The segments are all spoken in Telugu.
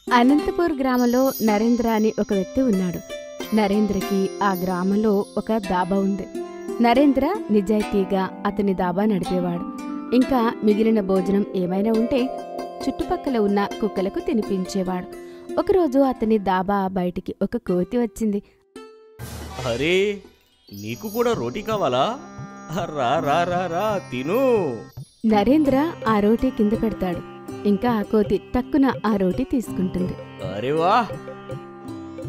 అనంతపూర్ గ్రామంలో నరేంద్ర అని ఒక వ్యక్తి ఉన్నాడు. నరేంద్రకి ఆ గ్రామంలో ఒక దాబా ఉంది. నరేంద్ర నిజాయితీగా అతని దాబా నడిపేవాడు. ఇంకా మిగిలిన భోజనం ఏమైనా ఉంటే చుట్టుపక్కల ఉన్న కుక్కలకు తినిపించేవాడు. ఒకరోజు అతని దాబా బయటికి ఒక కోతి వచ్చింది. అరే, నీకు కూడా రోటీ కావాలా? రా రా రా రా తిను. నరేంద్ర ఆ రోటీ కింద పెడతాడు. ఇంకా ఆ కోతి టక్కున ఆ రోటీ తీసుకుంటుంది. అరే వా!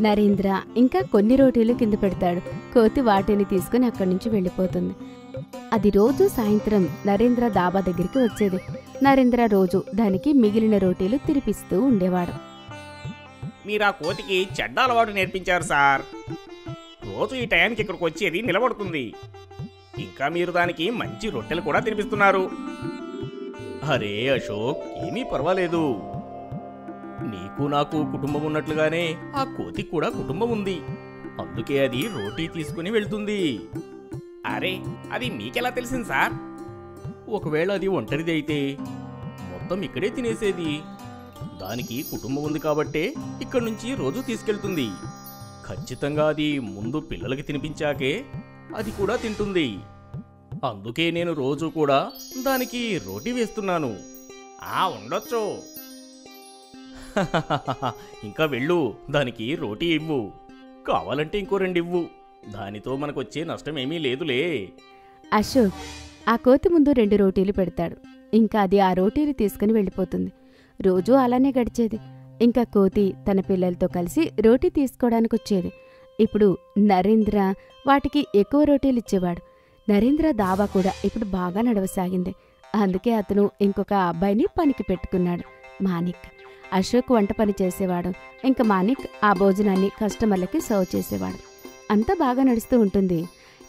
నరేంద్ర ఇంకా కొన్ని రోటీలు కింద పెడతాడు. కోతి వాటిని తీసుకుని అక్కడి నుంచి వెళ్ళిపోతుంది. అది రోజు సాయంత్రం నరేంద్ర దాబా దగ్గరికి వచ్చేది. నరేంద్ర రోజు దానికి మిగిలిన రోటీలు తినిపిస్తూ ఉండేవాడు. మీరు ఆ కోతికి చెడ్డ అలవాటు నేర్పించారు సార్. రోజు ఈ టయానికి ఇక్కడికి వచ్చేది నిలబడుతుంది. ఇంకా మీరు దానికి మంచి రొట్టెలు కూడా తినిపిస్తున్నారు. అరే అశోక్, ఏమీ పర్వాలేదు. నీకు నాకు కుటుంబం ఉన్నట్లుగానే ఆ కోతికి కూడా కుటుంబం ఉంది. అందుకే అది రోటీ తీసుకుని వెళ్తుంది. అరే, అది మీకెలా తెలిసింది సార్? ఒకవేళ అది ఒంటరిది అయితే మొత్తం ఇక్కడే తినేసేది. దానికి కుటుంబం ఉంది కాబట్టే ఇక్కడి నుంచి రోజు తీసుకెళ్తుంది. ఖచ్చితంగా అది ముందు పిల్లలకి తినిపించాకే అది కూడా తింటుంది. అందుకే నేను రోజు కూడా దానికి రోటీ వేస్తున్నాను. ఉండొచ్చు. ఇంకా వెళ్ళు, దానికి రోటీ ఇవ్వు. కావాలంటే ఇంకో 2 ఇవ్వు. దానితో మనకొచ్చే నష్టమేమీ లేదులే. అశోక్ ఆ కోతి ముందు 2 రోటీలు పెడతాడు. ఇంకా అది ఆ రోటీలు తీసుకుని వెళ్ళిపోతుంది. రోజూ అలానే గడిచేది. ఇంకా కోతి తన పిల్లలతో కలిసి రోటీ తీసుకోవడానికి వచ్చేది. ఇప్పుడు నరేంద్ర వాటికి ఎక్కువ రోటీలు ఇచ్చేవాడు. నరేంద్ర దాబా కూడా ఇప్పుడు బాగా నడవసాగింది. అందుకే అతను ఇంకొక అబ్బాయిని పనికి పెట్టుకున్నాడు, మాణిక్. అశోక్ వంట పని చేసేవాడు. ఇంకా మాణిక్ ఆ భోజనాన్ని కస్టమర్లకి సర్వ్ చేసేవాడు. అంతా బాగా నడుస్తూ ఉంటుంది.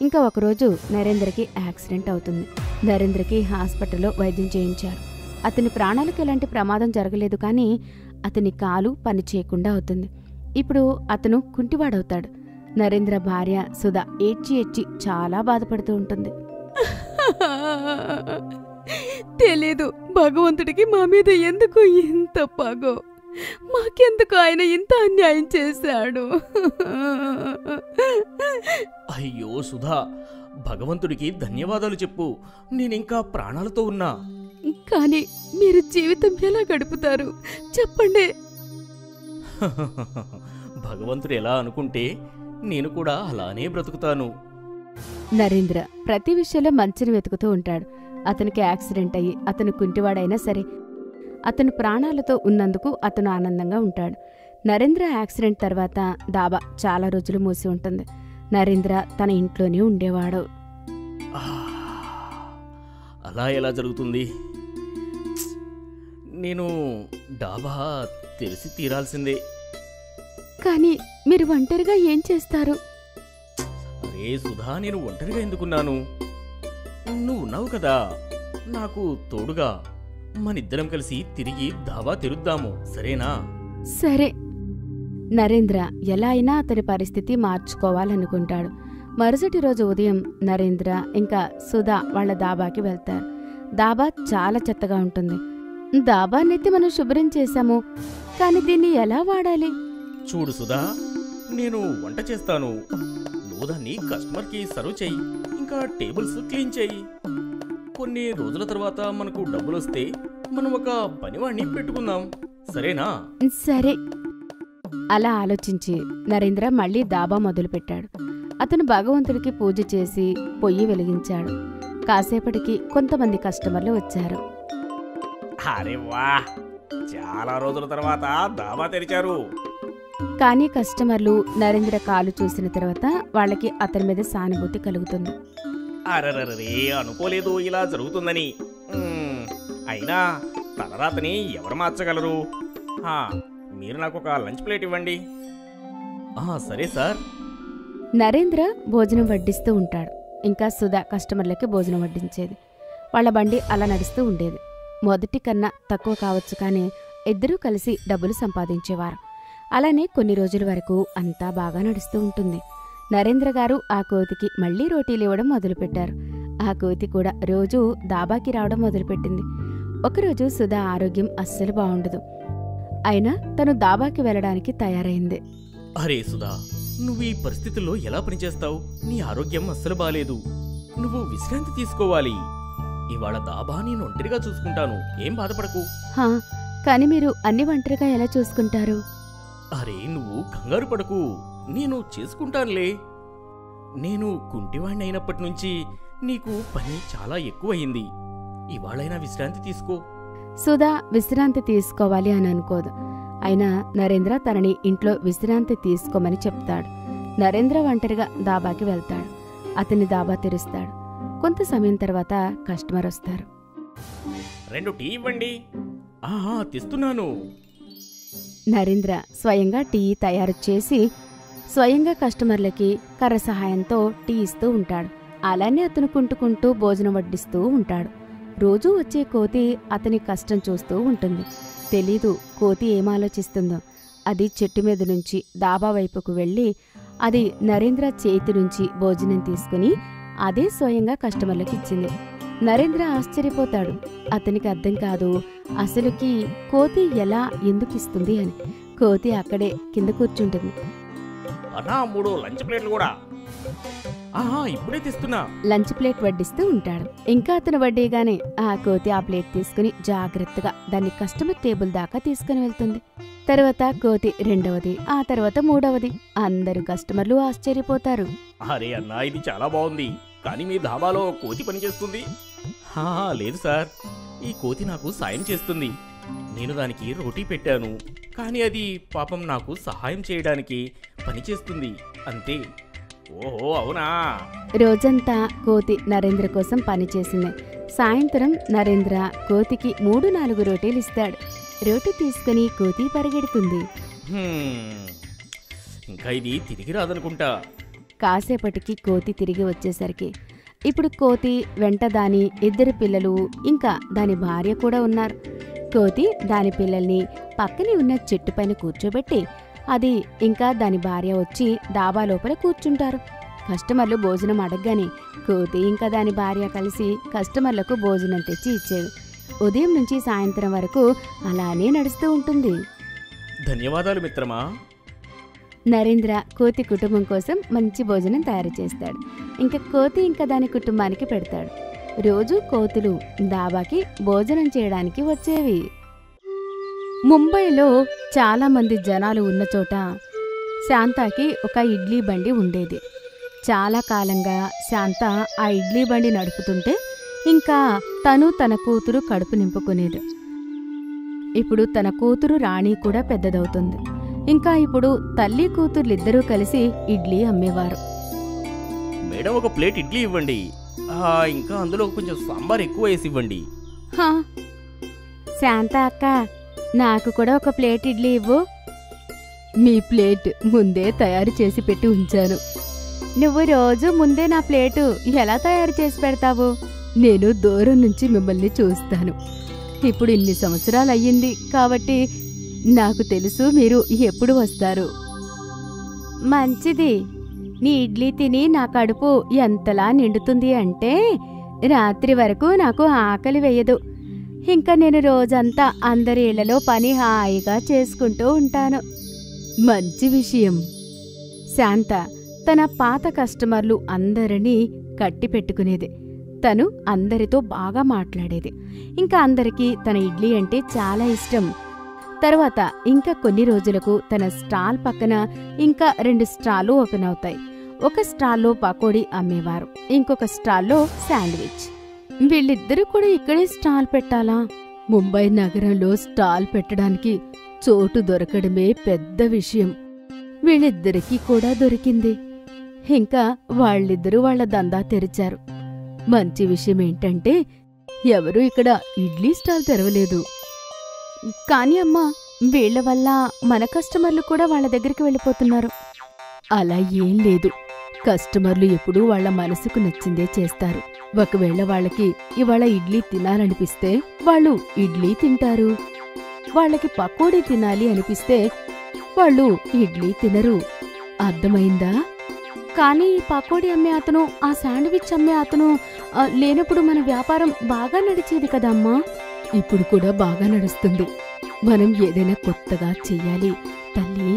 ఇంకా ఒకరోజు నరేంద్రకి యాక్సిడెంట్ అవుతుంది. నరేంద్రకి హాస్పిటల్లో వైద్యం చేయించారు. అతని ప్రాణాలకు ఎలాంటి ప్రమాదం జరగలేదు, కానీ అతని కాలు పని చేయకుండా అవుతుంది. ఇప్పుడు అతను కుంటివాడవుతాడు. నరేంద్ర భార్య సుధా ఏడ్చి ఏడ్చి చాలా బాధపడుతూ ఉంటుంది. తెలీదు భగవంతుడికి మా మీద ఎందుకు ఇంత పగో, మాకెందుకు ఆయన ఇంత అన్యాయం చేశాడు. అయ్యో సుధా, భగవంతుడికి ధన్యవాదాలు చెప్పు. నేనింకా ప్రాణాలతో ఉన్నా. కానీ మీరు జీవితం ఎలా గడుపుతారు చెప్పండి. భగవంతుడు ఎలా అనుకుంటే నేను కూడా అలానే బ్రతుకుతాను. నరేంద్ర ప్రతి విషయంలో మంచిని వెతుకుతూ ఉంటాడు. అతనికి యాక్సిడెంట్ అయ్యి అతను కుంటివాడైనా సరే అతను ప్రాణాలతో ఉన్నందుకు అతను ఆనందంగా ఉంటాడు. నరేంద్ర యాక్సిడెంట్ తర్వాత దాబా చాలా రోజులు మూసి ఉంటుంది. నరేంద్ర తన ఇంట్లోనే ఉండేవాడు. అలా ఎలా జరుగుతుంది? నేను డాబా తెలిసి తీరాల్సిందే. కానీ మీరు ఒంటరిగా ఏం చేస్తారు? అరే సుధా, నేను ఒంటరిగా ఎందుకున్నాను? నువ్వు ఉన్నావు కదా నాకు తోడుగా. మనిద్దరం కలిసి తిరిగి దాబా తెరుద్దాము, సరేనా? సరే. నరేంద్ర ఎలా అయినా అతని పరిస్థితి మార్చుకోవాలనుకుంటాడు. మరుసటి రోజు ఉదయం నరేంద్ర ఇంకా సుధా వాళ్ళ దాబాకి వెళ్తారు. దాబా చాలా చెత్తగా ఉంటుంది. దాబానైతే మనం శుభ్రం చేశాము, కానీ దీన్ని ఎలా వాడాలి? చూడు సుధా, నేను వంట చేస్తాను. నువ్వు దాన్ని కస్టమర్కి సర్వ్ చెయ్యి. ఇంకా టేబుల్స్ క్లీన్ చెయ్యి. కొన్ని రోజుల తర్వాత మనకు డబ్బులొస్తే మనం ఒక పనివాణ్ణి పెట్టుకుందాం, సరేనా? సరే. అలా ఆలోచించి నరేంద్ర మళ్ళీ దాబా మొదలుపెట్టాడు. అతను భగవంతుడికి పూజ చేసి పొయ్యి వెలిగించాడు. కాసేపటికి కొంతమంది కస్టమర్లు వచ్చారు. అరే వా, చాలా రోజుల తర్వాత దాబా తెరిచారు. కానీ కస్టమర్లు నరేంద్ర కాలు చూసిన తర్వాత వాళ్ళకి అతని మీద సానుభూతి కలుగుతుంది. అరరరే, అనుకోలేదు ఇలా జరుగుతుందని. అయినా తలరాతని ఎవరు మార్చగలరు? మీరు నాకు ఒక లంచ్ ప్లేట్ ఇవ్వండి. సరే సార్. నరేంద్ర భోజనం వడ్డిస్తూ ఉంటాడు. ఇంకా సుధా కస్టమర్లకి భోజనం వడ్డించేది. వాళ్ళ బండి అలా నడుస్తూ ఉండేది. మొదటి కన్నా తక్కువ కావచ్చు, కానీ ఇద్దరూ కలిసి డబ్బులు సంపాదించేవారు. అలానే కొన్ని రోజుల వరకు అంతా బాగా నడుస్తూ ఉంటుంది. నరేంద్ర గారు ఆ కోతికి మళ్లీ రోటీలు ఇవ్వడం మొదలుపెట్టారు. ఆ కోతి కూడా రోజూ దాబాకి రావడం మొదలుపెట్టింది. ఒకరోజు సుధా ఆరోగ్యం అస్సలు బాగుండదు. అయినా తను దాబాకి వెళ్ళడానికి తయారైంది. అరే సుధా, నువ్వు ఈ పరిస్థితుల్లో ఎలా పనిచేస్తావు? నీ ఆరోగ్యం అస్సలు బాలేదు. నువ్వు విశ్రాంతి తీసుకోవాలి. ఇవాళ దాబా నేను ఒంటరిగా చూసుకుంటాను, ఏం బాధపడకు. హా, కాని మీరు అన్ని ఒంటరిగా ఎలా చూసుకుంటారు? అరే నువ్వు కంగారు పడకు, నేను చేసుకుంటానులే. నేను కుంటివాణ్ణి అయినప్పటి నుంచి నీకు పని చాలా ఎక్కువయింది. ఇవాళైనా విశ్రాంతి తీసుకో. సుధా విశ్రాంతి తీసుకోవాలి అని అనుకోదు. అయినా నరేంద్ర తనని ఇంట్లో విశ్రాంతి తీసుకోమని చెప్తాడు. నరేంద్ర ఒంటరిగా దాబాకి వెళ్తాడు. అతని దాబా తెరుస్తాడు. కొంత సమయం తర్వాత కస్టమర్ వస్తారు. 2 టీ ఇవ్వండి. ఆహా తెస్తున్నాను. నరేంద్ర స్వయంగా టీ తయారు చేసి స్వయంగా కస్టమర్లకి కర్ర సహాయంతో టీ ఇస్తూ ఉంటాడు. అలానే అతను కుంటుకుంటూ భోజనం వడ్డిస్తూ ఉంటాడు. రోజూ వచ్చే కోతి అతని కష్టం చూస్తూ ఉంటుంది. తెలీదు కోతి ఏం ఆలోచిస్తుందో. అది చెట్టు మీద నుంచి దాబా వైపుకు వెళ్ళి అది నరేంద్ర చేతి నుంచి భోజనం తీసుకుని అదే స్వయంగా కస్టమర్లకు ఇచ్చింది. నరేంద్ర ఆశ్చర్యపోతాడు. అతనికి అర్థం కాదు అసలుకి కోతి ఎలా ఎందుకిస్తుంది అని. కోతి అక్కడే కింద కూర్చుంటుంది. అన్నా 3 లంచ్ ప్లేట్లు కూడా. ఆహా ఇప్పుడే తెస్తున్నా. లంచ్ ప్లేట్ వడ్డిస్తూ ఉంటాడు. ఇంకా అతను వడ్డీగానే ఆ కోతి ఆ ప్లేట్ తీసుకుని జాగ్రత్తగా దాన్ని కస్టమర్ టేబుల్ దాకా తీసుకుని వెళ్తుంది. తర్వాత కోతి 2వది, ఆ తర్వాత 3వది. అందరు కస్టమర్లు ఆశ్చర్యపోతారు. అరే అన్నా ఇది చాలా బాగుంది, కానీ మీ ధాబాలో కోతి పనిచేస్తుంది? లేదు సార్, ఈ కోతి నాకు సాయం చేస్తుంది. నేను దానికి రోటీ పెట్టాను, కానీ అది పాపం నాకు సహాయం చేయడానికి పనిచేస్తుంది అంతే. ఓహో అవునా. రోజంతా కోతి నరేంద్ర కోసం పనిచేసింది. సాయంత్రం నరేంద్ర కోతికి 3-4 రోటీలు ఇస్తాడు. రోటీ తీసుకుని కోతి పరిగెడుతుంది. ఇంకా ఇది తిరిగి రాదనుకుంటా. కాసేపటికి కోతి తిరిగి వచ్చేసరికి ఇప్పుడు కోతి వెంట దాని 2 పిల్లలు ఇంకా దాని భార్య కూడా ఉన్నారు. కోతి దాని పిల్లల్ని పక్కనే ఉన్న చెట్టుపైన కూర్చోబెట్టి అది ఇంకా దాని భార్య వచ్చి దాబా లోపల కూర్చుంటారు. కస్టమర్లు భోజనం అడగగానే కోతి ఇంకా దాని భార్య కలిసి కస్టమర్లకు భోజనం తెచ్చి ఇచ్చేవి. ఉదయం నుంచి సాయంత్రం వరకు అలానే నడుస్తూ ఉంటుంది. ధన్యవాదాలు మిత్రమా. నరేంద్ర కోతి కుటుంబం కోసం మంచి భోజనం తయారు చేస్తాడు. ఇంకా కోతి ఇంకా దాని కుటుంబానికి పెడతాడు. రోజూ కోతులు దాబాకి భోజనం చేయడానికి వచ్చేవి. ముంబైలో చాలా మంది జనాలు ఉన్న చోట శాంతాకి ఒక ఇడ్లీ బండి ఉండేది. చాలా కాలంగా శాంత ఆ ఇడ్లీ బండి నడుపుతుంటే ఇంకా తను తన కూతురు కడుపు నింపుకునేది. ఇప్పుడు తన కూతురు రాణి కూడా పెద్దదవుతుంది. ఇంకా ఇప్పుడు తల్లి కూతుర్లిద్దరూ కలిసి ఇడ్లీ అమ్మేవారు. మేడం 1 ప్లేట్ ఇడ్లీ ఇవ్వండి. ఇంకా అందులో కొంచెం సాంబార్ ఎక్కువ వేసి ఇవ్వండి. శాంత అక్క, నాకు కూడా 1 ప్లేట్ ఇడ్లీ ఇవ్వు. మీ ప్లేట్ ముందే తయారు చేసి పెట్టి ఉంచాను. నువ్వు రోజు ముందే నా ప్లేటు ఎలా తయారు చేసి పెడతావు? నేను దూరం నుంచి మిమ్మల్ని చూస్తాను. ఇప్పుడు ఇన్ని సంవత్సరాలు అయ్యింది కాబట్టి నాకు తెలుసు మీరు ఎప్పుడు వస్తారు. మంచిది. నీ ఇడ్లీ తిని నా కడుపు ఎంతలా నిండుతుంది అంటే రాత్రి వరకు నాకు ఆకలి వేయదు. ఇంకా నేను రోజంతా అందరి ఇళ్లలో పని హాయిగా చేసుకుంటూ ఉంటాను. మంచి విషయం. శాంత తన పాత కస్టమర్లు అందరినీ కట్టి పెట్టుకునేది. తను అందరితో బాగా మాట్లాడేది. ఇంకా అందరికీ తన ఇడ్లీ అంటే చాలా ఇష్టం. తర్వాత ఇంకా కొన్ని రోజులకు తన స్టాల్ పక్కన ఇంకా 2 స్టాల్లు ఓపెన్ అవుతాయి. ఒక స్టాల్లో పకోడీ అమ్మేవారు, ఇంకొక స్టాల్లో శాండ్విచ్. వీళ్ళిద్దరూ కూడా ఇక్కడే స్టాల్ పెట్టాలా? ముంబై నగరంలో స్టాల్ పెట్టడానికి చోటు దొరకడమే పెద్ద విషయం. వీళ్ళిద్దరికీ కూడా దొరికింది. ఇంకా వాళ్ళిద్దరూ వాళ్ళ దందా తెరిచారు. మంచి విషయం ఏంటంటే ఎవరూ ఇక్కడ ఇడ్లీ స్టాల్ తెరవలేదు. కాని అమ్మా, వీళ్ల వల్ల మన కస్టమర్లు కూడా వాళ్ళ దగ్గరికి వెళ్ళిపోతున్నారు. అలా ఏం లేదు. కస్టమర్లు ఎప్పుడూ వాళ్ల మనసుకు నచ్చిందే చేస్తారు. ఒకవేళ వాళ్ళకి ఇవాళ ఇడ్లీ తినాలనిపిస్తే వాళ్ళు ఇడ్లీ తింటారు. వాళ్ళకి పకోడీ తినాలి అనిపిస్తే వాళ్ళు ఇడ్లీ తినరు. అర్థమైందా? కానీ ఈ పకోడీ అమ్మే అతను, ఆ శాండ్విచ్ అమ్మే అతను లేనప్పుడు మన వ్యాపారం బాగా నడిచేది కదమ్మా. ఇప్పుడు కూడా బాగా నడుస్తుంది. మనం ఏదైనా కొత్తగా చెయ్యాలి తల్లి.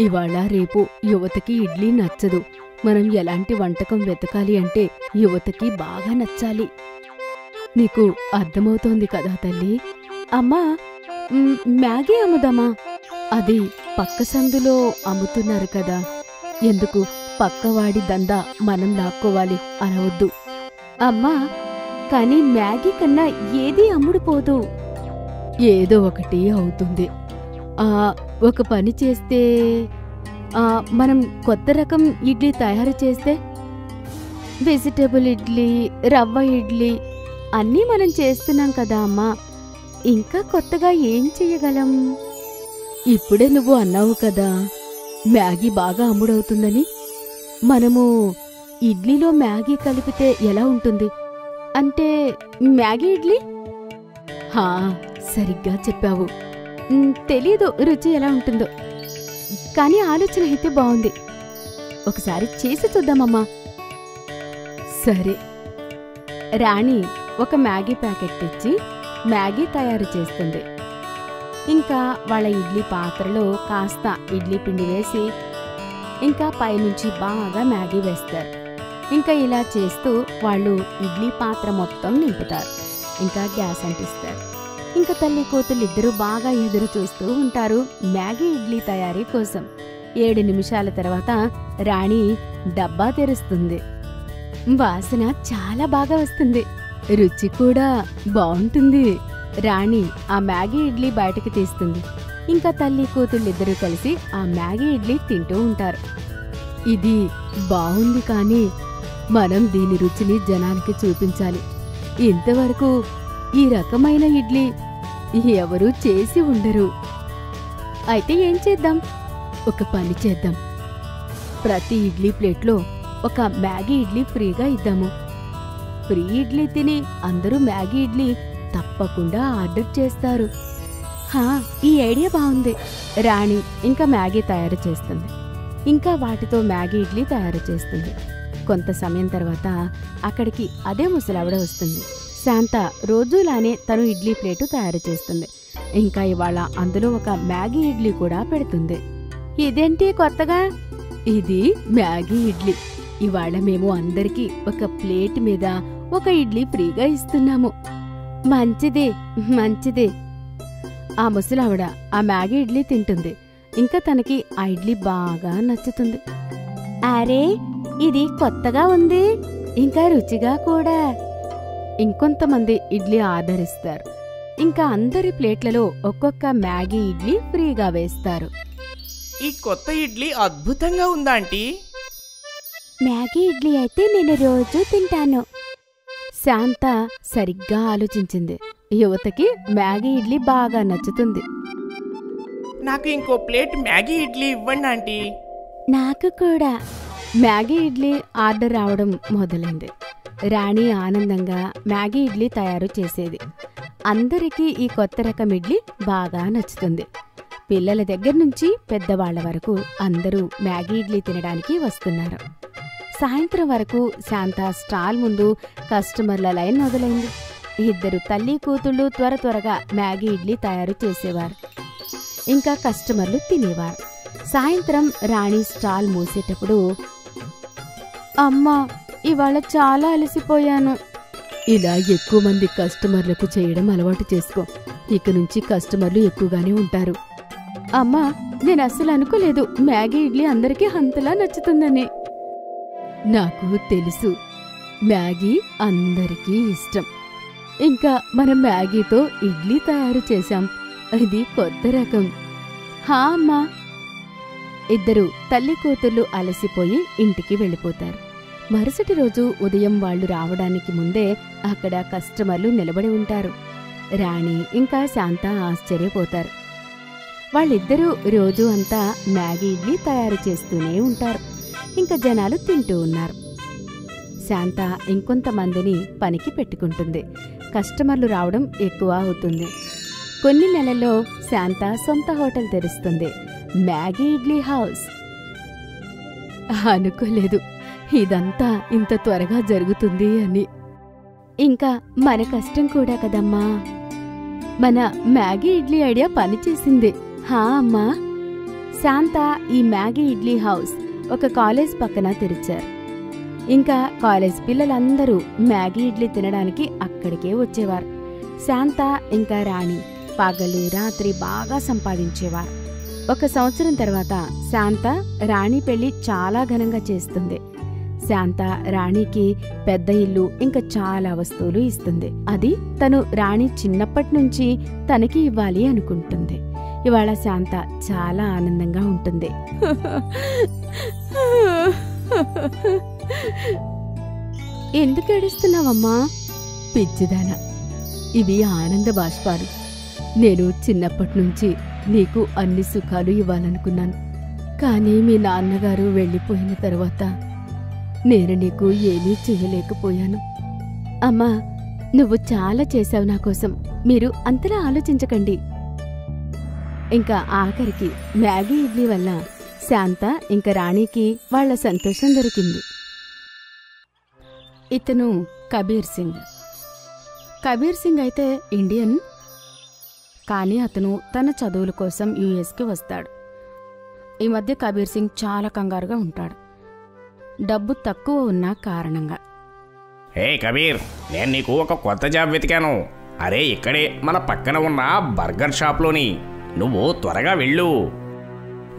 ఇవాళ రేపు యువతకి ఇడ్లీ నచ్చదు. మనం ఎలాంటి వంటకం వెతకాలి అంటే యువతకి బాగా నచ్చాలి. నీకు అర్థమవుతోంది కదా తల్లి? అమ్మా, మ్యాగీ అమ్ముదామా? అది పక్క సందులో అమ్ముతున్నారు కదా. ఎందుకు పక్కవాడి దందా మనం లాక్కోవాలి? అనవద్దు. అమ్మా, కానీ మ్యాగీ కన్నా ఏదీ అమ్ముడుపోదు. ఏదో ఒకటి అవుతుంది. ఒక పని చేస్తే మనం కొత్త రకం ఇడ్లీ తయారు చేస్తే, వెజిటబుల్ ఇడ్లీ, రవ్వ ఇడ్లీ అన్నీ మనం చేస్తున్నాం కదా అమ్మా. ఇంకా కొత్తగా ఏం చెయ్యగలం? ఇప్పుడే నువ్వు అన్నావు కదా మ్యాగీ బాగా అమ్ముడవుతుందని. మనము ఇడ్లీలో మ్యాగీ కలిపితే ఎలా ఉంటుంది? అంటే మ్యాగీ ఇడ్లీ? హా, సరిగ్గా చెప్పావు. తెలీదు రుచి ఎలా ఉంటుందో, కానీ ఆలోచన అయితే బాగుంది. ఒకసారి చేసి చూద్దామమ్మా. సరే. రాణి ఒక మ్యాగీ ప్యాకెట్ తెచ్చి మ్యాగీ తయారు చేస్తుంది. ఇంకా వాళ్ళ ఇడ్లీ పాత్రలో కాస్త ఇడ్లీ పిండి వేసి ఇంకా పైనుంచి బాగా మ్యాగీ వేస్తారు. ఇంకా ఇలా చేస్తూ వాళ్ళు ఇడ్లీ పాత్ర మొత్తం నింపుతారు. ఇంకా గ్యాస్ అంటిస్తారు. ఇంకా తల్లి కూతుళ్ళిద్దరూ బాగా ఎదురు చూస్తూ ఉంటారు మ్యాగీ ఇడ్లీ తయారీ కోసం. 7 నిమిషాల తర్వాత రాణి డబ్బా తెరుస్తుంది. వాసన చాలా బాగా వస్తుంది. రుచి కూడా బావుంటుంది. రాణి ఆ మ్యాగీ ఇడ్లీ బయటకు తీస్తుంది. ఇంకా తల్లి కూతుళ్ళిద్దరూ కలిసి ఆ మ్యాగీ ఇడ్లీ తింటూ ఉంటారు. ఇది బావుంది, కానీ మనం దీని రుచిని జనానికి చూపించాలి. ఇంతవరకు ఈ రకమైన ఇడ్లీ ఎవరూ చేసి ఉండరు. అయితే ఏం చేద్దాం? ఒక పని చేద్దాం. ప్రతి ఇడ్లీ ప్లేట్లో ఒక మ్యాగీ ఇడ్లీ ఫ్రీగా ఇద్దాము. ఫ్రీ ఇడ్లీ తిని అందరూ మ్యాగీ ఇడ్లీ తప్పకుండా ఆర్డర్ చేస్తారు. ఈ ఐడియా బాగుంది. రాణి ఇంకా మ్యాగీ తయారు చేస్తుంది. ఇంకా వాటితో మ్యాగీ ఇడ్లీ తయారు చేస్తుంది. కొంత సమయం తర్వాత అక్కడికి అదే ముసలావిడ వస్తుంది. శాంత రోజులానే తను ఇడ్లీ ప్లేటు తయారు చేస్తుంది. ఇంకా ఇవాళ అందులో ఒక మ్యాగీ ఇడ్లీ కూడా పెడుతుంది. ఇదేంటి కొత్తగా? ఇది మ్యాగీ ఇడ్లీ. ఇవాళ మేము అందరికీ ఒక ప్లేట్ మీద ఒక ఇడ్లీ ఫ్రీగా ఇస్తున్నాము. మంచిది, మంచిది. ఆ ముసలావిడ ఆ మ్యాగీ ఇడ్లీ తింటుంది. ఇంకా తనకి ఆ ఇడ్లీ బాగా నచ్చుతుంది. అరే, ఇది కొత్తగా ఉంది, ఇంకా రుచిగా కూడా. ఇంకొంతమంది ఇడ్లీ ఆర్డర్ ఇస్తారు. ఇంకా అందరి ప్లేట్లలో ఒక్కొక్క మ్యాగీ ఇడ్లీ ఫ్రీగా వేస్తారు. ఈ కొత్త ఇడ్లీ అద్భుతంగా ఉందా ఆంటీ? మ్యాగీ ఇడ్లీ అయితే నేను రోజూ తింటాను. శాంత సరిగ్గా ఆలోచించింది. యువతకి మ్యాగీ ఇడ్లీ బాగా నచ్చుతుంది. నాకు ఇంకో ప్లేట్ మ్యాగీ ఇడ్లీ ఇవ్వండి ఆంటీ. నాకు కూడా. మ్యాగీ ఇడ్లీ ఆర్డర్ రావడం మొదలైంది. రాణి ఆనందంగా మ్యాగీ ఇడ్లీ తయారు చేసేది. అందరికీ ఈ కొత్త రకం ఇడ్లీ బాగా నచ్చుతుంది. పిల్లల దగ్గర నుంచి పెద్దవాళ్ల వరకు అందరూ మ్యాగీ ఇడ్లీ తినడానికి వస్తున్నారు. సాయంత్రం వరకు శాంత స్టాల్ ముందు కస్టమర్ల లైన్ మొదలైంది. ఇద్దరు తల్లి కూతుళ్ళు త్వరగా మ్యాగీ ఇడ్లీ తయారు చేసేవారు. ఇంకా కస్టమర్లు తినేవారు. సాయంత్రం రాణి స్టాల్ మూసేటప్పుడు, అమ్మా, ఇవాళ చాలా అలసిపోయాను. ఇలా ఎక్కువ మంది కస్టమర్లకు చేయడం అలవాటు చేసుకో. ఇక నుంచి కస్టమర్లు ఎక్కువగానే ఉంటారు. అమ్మా, నేను అస్సలు అనుకోలేదు మ్యాగీ ఇడ్లీ అందరికీ అంతలా నచ్చుతుందని. నాకు తెలుసు, మ్యాగీ అందరికీ ఇష్టం. ఇంకా మనం మ్యాగీతో ఇడ్లీ తయారు చేశాం. ఇది కొత్త రకం. హా అమ్మా. ఇద్దరు తల్లి కూతుర్లు అలసిపోయి ఇంటికి వెళ్ళిపోతారు. మరుసటి రోజు ఉదయం వాళ్లు రావడానికి ముందే అక్కడ కస్టమర్లు నిలబడి ఉంటారు. రాణి ఇంకా శాంత ఆశ్చర్యపోతారు. వాళ్ళిద్దరూ రోజూ అంతా మ్యాగీ ఇడ్లీ తయారు చేస్తూనే ఉంటారు. ఇంకా జనాలు తింటూ ఉన్నారు. శాంత ఇంకొంతమందిని పనికి పెట్టుకుంటుంది. కస్టమర్లు రావడం ఎక్కువ అవుతుంది. కొన్ని నెలల్లో శాంత సొంత హోటల్ తెరుస్తుంది, మ్యాగీ ఇడ్లీ హౌస్. అనుకోలేదు ఇదంతా ఇంత త్వరగా జరుగుతుంది అని. ఇంకా మన కష్టం కూడా కదమ్మా. మన మ్యాగీ ఇడ్లీ ఐడియా పనిచేసింది. హా అమ్మా. శాంత ఈ మ్యాగీ ఇడ్లీ హౌస్ ఒక కాలేజ్ పక్కన తెరిచారు. ఇంకా కాలేజ్ పిల్లలందరూ మ్యాగీ ఇడ్లీ తినడానికి అక్కడికే వచ్చేవారు. శాంత ఇంకా రాణి పగలు రాత్రి బాగా సంపాదించేవారు. 1 సంవత్సరం తర్వాత శాంత రాణి పెళ్లి చాలా ఘనంగా చేస్తుంది. శాంత రాణికి పెద్ద ఇల్లు ఇంకా చాలా వస్తువులు ఇస్తుంది. అది తను రాణి చిన్నప్పటి నుంచి తనకి ఇవ్వాలి అనుకుంటుంది. ఇవాళ శాంత చాలా ఆనందంగా ఉంటుంది. ఎందుకు ఏడుస్తున్నావమ్మా? పిచ్చిదానా, ఇవి ఆనంద బాష్పాలు. నేను చిన్నప్పటి నుంచి నీకు అన్ని సుఖాలు ఇవ్వాలనుకున్నాను. కానీ మీ నాన్నగారు వెళ్ళిపోయిన తర్వాత నేను నీకు ఏమీ చేయలేకపోయాను. అమ్మా, నువ్వు చాలా చేశావు నా కోసం. మీరు అంతలా ఆలోచించకండి. ఇంకా ఆఖరికి మ్యాగీ ఇడ్లీ వల్ల శాంత ఇంకా రాణికి వాళ్ల సంతోషం దొరికింది. ఇతను కబీర్ సింగ్. కబీర్ సింగ్ అయితే ఇండియన్, కానీ అతను తన చదువుల కోసం యుఎస్కి వస్తాడు. ఈ మధ్య కబీర్ సింగ్ చాలా కంగారుగా ఉంటాడు, డబ్బు తక్కువ ఉన్న కారణంగా. హే కబీర్, నేను నీకు ఒక కొత్త జాబ్ వెతికాను. అరే ఇక్కడే మన పక్కన ఉన్న బర్గర్ షాప్లోని. నువ్వు త్వరగా వెళ్ళు.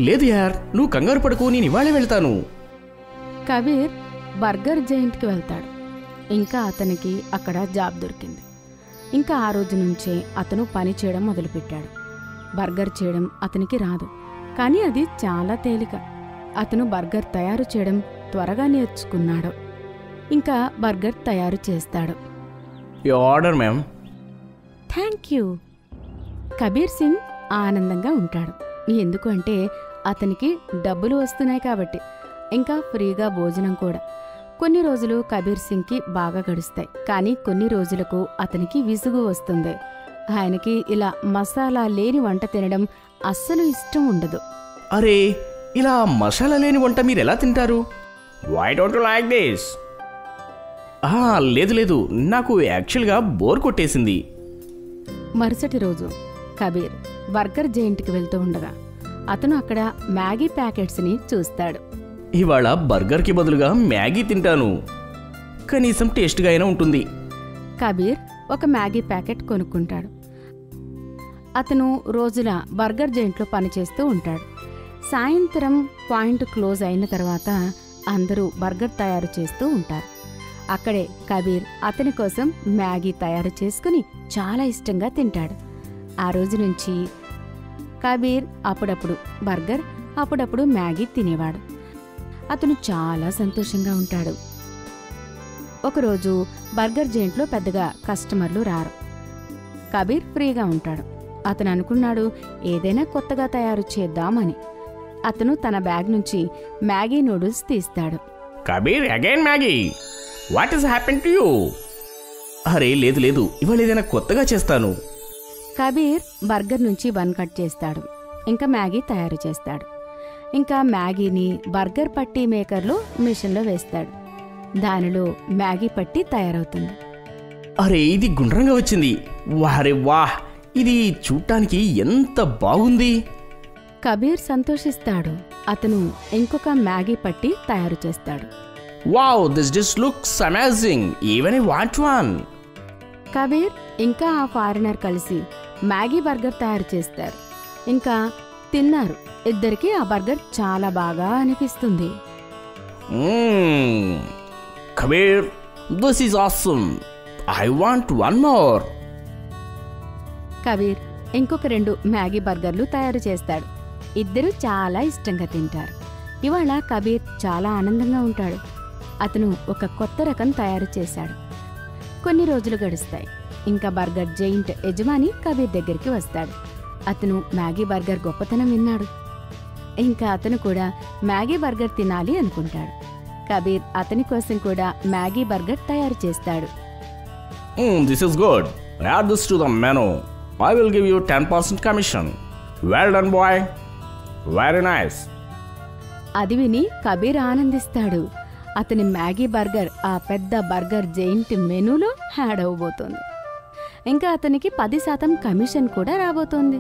లేదు యార్, నువ్వు కంగారు పడుకో, నేను ఇవాళే వెళ్తాను. కబీర్ బర్గర్ జైంట్కి వెళ్తాడు. ఇంకా అతనికి అక్కడ జాబ్ దొరికింది. ఇంకా ఆ రోజు నుంచే అతను పని చేయడం మొదలుపెట్టాడు. బర్గర్ చేయడం అతనికి రాదు, కానీ అది చాలా తేలిక. అతను బర్గర్ తయారు చేయడం త్వరగా నేర్చుకున్నాడు. ఇంకా బర్గర్ తయారు చేస్తాడు. Your order ma'am. Thank you. Kabir Singh ఆనందంగా ఉంటాడు. ఎందుకు అంటే అతనికి డబ్బులు వస్తున్నాయి కాబట్టి. ఇంకా ఫ్రీగా భోజనం కూడా. కొన్ని రోజులు కబీర్ సింగ్కి బాగా గడుస్తాయి, కానీ కొన్ని రోజులకు అతనికి విసుగు వస్తుంది. ఆయనకి ఇలా మసాలా లేని వంట తినడం అస్సలు ఇష్టం ఉండదు. అరే, ఇలా మసాలా లేని వంట మీరెలా తింటారు? Why don't you like this? లేదు లేదు, నాకు యాక్చువల్గా బోర్ కొట్టేసింది. మరుసటి రోజు కబీర్ బర్గర్ జైంట్కి వెళ్తూ ఉండగా అతను అక్కడ మ్యాగీ ప్యాకెట్స్ని చూస్తాడు. ఇవాళ బర్గర్కి బదులుగా మ్యాగీ తింటాను, కనీసం టేస్ట్గా అయినా ఉంటుంది. కబీర్ ఒక మ్యాగీ ప్యాకెట్ కొనుక్కుంటాడు. అతను రోజుల బర్గర్ జైంట్లో పనిచేస్తూ ఉంటాడు. సాయంత్రం పాయింట్ క్లోజ్ అయిన తర్వాత అందరూ బర్గర్ తయారు చేస్తూ ఉంటారు. అక్కడే కబీర్ అతని కోసం మ్యాగీ తయారు చేసుకుని చాలా ఇష్టంగా తింటాడు. ఆ రోజు నుంచి కబీర్ అప్పుడప్పుడు బర్గర్, అప్పుడప్పుడు మ్యాగీ తినేవాడు. అతను చాలా సంతోషంగా ఉంటాడు. ఒకరోజు బర్గర్ జైంట్లో పెద్దగా కస్టమర్లు రారు. కబీర్ ఫ్రీగా ఉంటాడు. అతను అనుకున్నాడు ఏదైనా కొత్తగా తయారు చేద్దామని. అతను తన బ్యాగ్ నుంచి మ్యాగీ నూడిల్స్ తీస్తాడు. Kabir, again Maggi? What is happen to you? అరే లేదు లేదు, ఇవాళ ఏదైనా కొత్తగా చేస్తాను. కబీర్ బర్గర్ నుంచి బన్ కట్ చేస్తాడు. ఇంకా మ్యాగీ తయారు చేస్తాడు. ఇంకా మ్యాగీని బర్గర్ పట్టీ మేకర్లో మిషన్లో వేస్తాడు. దానిలో మ్యాగీ పట్టీ తయారవుతుంది. అరే, ఇది గుండ్రంగా వచ్చింది. వారే వాహ్, ఇది చూడ్డానికి ఎంత బాగుంది. కబీర్ సంతోషిస్తాడు. అతను ఇంకొక మ్యాగీ పట్టీ తయారు చేస్తాడు. Wow, this dish looks amazing, even I want one. Kabir ఇంకా ఆ ఫారినర్ కలిసి మ్యాగీ బర్గర్ తయారు చేస్తారు. ఇంకా తిన్నారు. ఇద్దరికి ఆ బర్గర్ చాలా బాగా అనిపిస్తుంది. Kabir, this is awesome, I want one more. Kabir ఇంకొక 2 మ్యాగీ బర్గర్లు తయారు చేస్తాడు. ఇద్దరూ చాలా ఇష్టంగా తింటారు. ఇవాళ కబీర్ చాలా ఆనందంగా ఉంటాడు. అతను ఒక కొత్త రకం తయారు చేశాడు. కొన్ని రోజులు గడుస్తాయి. ఇంకా బర్గర్ జైంట్ యజమాని కబీర్ దగ్గరికి వస్తాడు. అతను మ్యాగీ బర్గర్ గొప్పతనం విన్నాడు. ఇంకా అతను కూడా మ్యాగీ బర్గర్ తినాలి అనుకుంటాడు. కబీర్ అతని కోసం కూడా మ్యాగీ బర్గర్ తయారు చేస్తాడు. This is good, add this to the menu, I will give you 10% commission. Well done boy, very nice. అది విని కబీర్ ఆనందిస్తాడు. అతని మ్యాగీ బర్గర్ ఆ పెద్ద బర్గర్ జైంట్ మెనూలో యాడ్ అవ్వబోతోంది. ఇంకా అతనికి 10% కమిషన్ కూడా రాబోతోంది.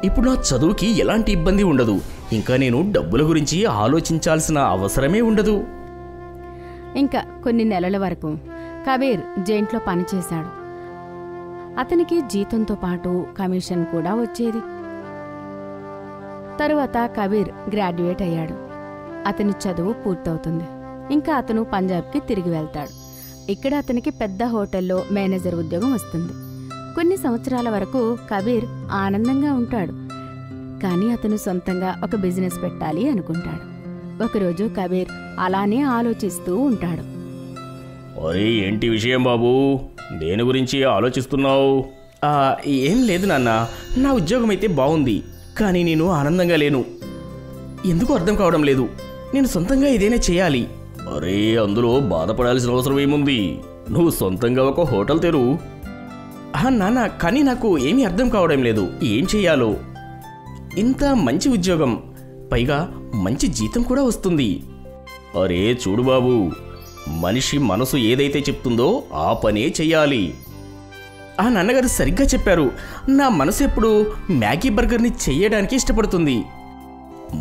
ఇప్పుడు నా చదువుకి ఎలాంటి ఇబ్బంది ఉండదు. ఇంకా నేను డబ్బుల గురించి ఆలోచించాల్సిన అవసరమే ఉండదు. ఇంకా కొన్ని నెలల వరకు కబీర్ జైంట్లో పనిచేశాడు. అతనికి జీతంతో పాటు కమిషన్ కూడా వచ్చేది. తరువాత కబీర్ గ్రాడ్యుయేట్ అయ్యాడు. అతని చదువు పూర్తవుతుంది. ఇంకా అతను పంజాబ్కి తిరిగి వెళ్తాడు. ఇక్కడ అతనికి పెద్ద హోటల్లో మేనేజర్ ఉద్యోగం వస్తుంది. కొన్ని సంవత్సరాల వరకు కబీర్ ఆనందంగా ఉంటాడు. కానీ అతను సొంతంగా ఒక బిజినెస్ పెట్టాలి అనుకుంటాడు. ఒకరోజు కబీర్ అలానే ఆలోచిస్తూ ఉంటాడు. అరే, ఏంటి విషయం బాబు? దేని గురించి ఆలోచిస్తున్నావు? ఏం లేదు నాన్న, నా ఉద్యోగం అయితే బాగుంది, కానీ నేను ఆనందంగా లేను. ఎందుకు అర్థం కావడం లేదు. నేను సొంతంగా ఏదైనా చేయాలి. అరే, అందులో బాధపడాల్సిన అవసరం ఏముంది? నువ్వు సొంతంగా ఒక హోటల్ తెరువు. నాన్న, కానీ నాకు ఏమీ అర్థం కావడం లేదు. ఏం చెయ్యాలో? ఇంత మంచి ఉద్యోగం, పైగా మంచి జీతం కూడా వస్తుంది. అరే చూడు బాబు, మనిషి మనసు ఏదైతే చెప్తుందో ఆ పనే చెయ్యాలి. నాన్నగారు సరిగ్గా చెప్పారు. నా మనసు ఎప్పుడు మ్యాగీ బర్గర్ని చెయ్యడానికి ఇష్టపడుతుంది.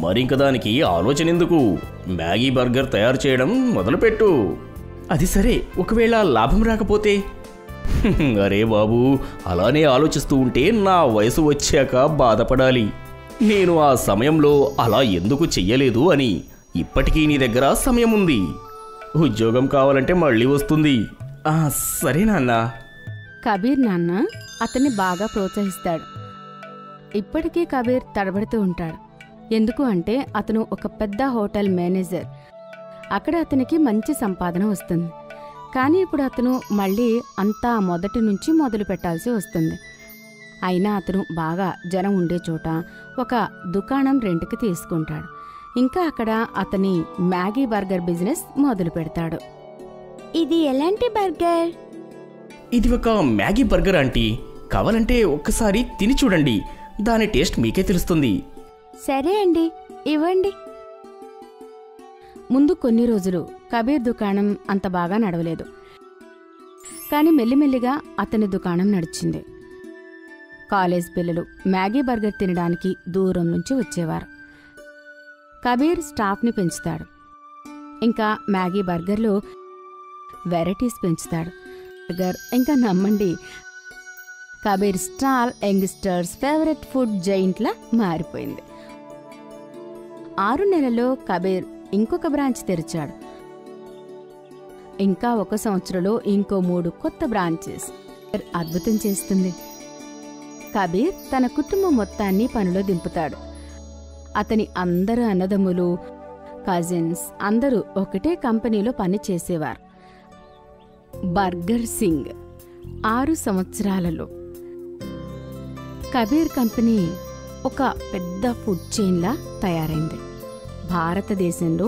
మరింక దానికి ఆలోచన ఎందుకు? మ్యాగీ బర్గర్ తయారు చేయడం మొదలుపెట్టు. అది సరే, ఒకవేళ లాభం రాకపోతే? అరే బాబు, అలానే ఆలోచిస్తూ ఉంటే నా వయసు వచ్చాక బాధపడాలి. నేను ఆ సమయంలో అలా ఎందుకు చెయ్యలేదు అని. ఇప్పటికీ నీ దగ్గర సమయం ఉంది. ఉద్యోగం కావాలంటే మళ్ళీ వస్తుంది. సరే నాన్న. కబీర్ నాన్న అతన్ని బాగా ప్రోత్సహిస్తాడు. ఇప్పటికీ కబీర్ తడబడుతూ ఉంటాడు. ఎందుకు అంటే అతను ఒక పెద్ద హోటల్ మేనేజర్. అక్కడ అతనికి మంచి సంపాదన వస్తుంది. కానీ ఇప్పుడు అతను మళ్ళీ అంతా మొదటి నుంచి మొదలు పెట్టాల్సి వస్తుంది. అయినా అతను బాగా జనం ఉండే చోట ఒక దుకాణం రెంట్కి తీసుకుంటాడు. ఇంకా అక్కడ అతని మ్యాగీ బర్గర్ బిజినెస్ మొదలు పెడతాడు. ఇది ఎలాంటి బర్గర్? ఇది ఒక మ్యాగీ బర్గర్ ఆంటీ. కావాలంటే ఒక్కసారి తిని చూడండి, దాని టేస్ట్ మీకే తెలుస్తుంది. సరే అండి, ఇవ్వండి. ముందు కొన్ని రోజులు కబీర్ దుకాణం అంత బాగా నడవలేదు. కానీ మెల్లిమెల్లిగా అతని దుకాణం నడిచింది. కాలేజ్ పిల్లలు మ్యాగీ బర్గర్ తినడానికి దూరం నుంచి వచ్చేవారు. కబీర్ స్టాఫ్ని పెంచుతాడు. ఇంకా మ్యాగీ బర్గర్లో వెరైటీస్ పెంచుతాడు. బర్గర్ ఇంకా నమ్మండి, Kabir stall youngsters favourite food జైంట్లా మారిపోయింది. 6 నెలల్లో కబీర్ ఇంకొక బ్రాంచ్ తెరిచాడు. ఇంకా 1 సంవత్సరంలో ఇంకో 3 కొత్త బ్రాంచెస్. అద్భుతం చేస్తుంది. కబీర్ తన కుటుంబం మొత్తాన్ని పనిలో దింపుతాడు. అతని అందరు అన్నదమ్ములు, కజిన్స్ అందరూ ఒకటే కంపెనీలో పని చేసేవారు. బర్గర్ సింగ్ 6 సంవత్సరాలలో కబీర్ కంపెనీ ఒక పెద్ద ఫుడ్ చైన్లా తయారైంది. భారతదేశంలో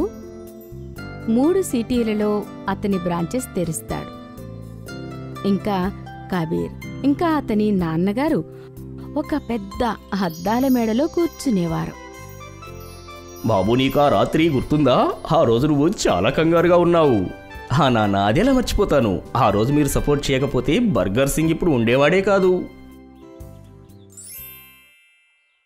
3 సిటీలలో అతని బ్రాంచెస్ తెరుస్తాడు. ఇంకా కబీర్ ఇంకా అతని నాన్నగారు ఒక పెద్ద అద్దాల మేడలో కూర్చునేవారు. బాబు, నీకా రాత్రి గుర్తుందా? ఆ రోజు నువ్వు చాలా కంగారుగా ఉన్నావు. నాన్న, అదేలా మర్చిపోతాను. ఆ రోజు మీరు సపోర్ట్ చేయకపోతే బర్గర్ సింగ్ ఇప్పుడు ఉండేవాడే కాదు.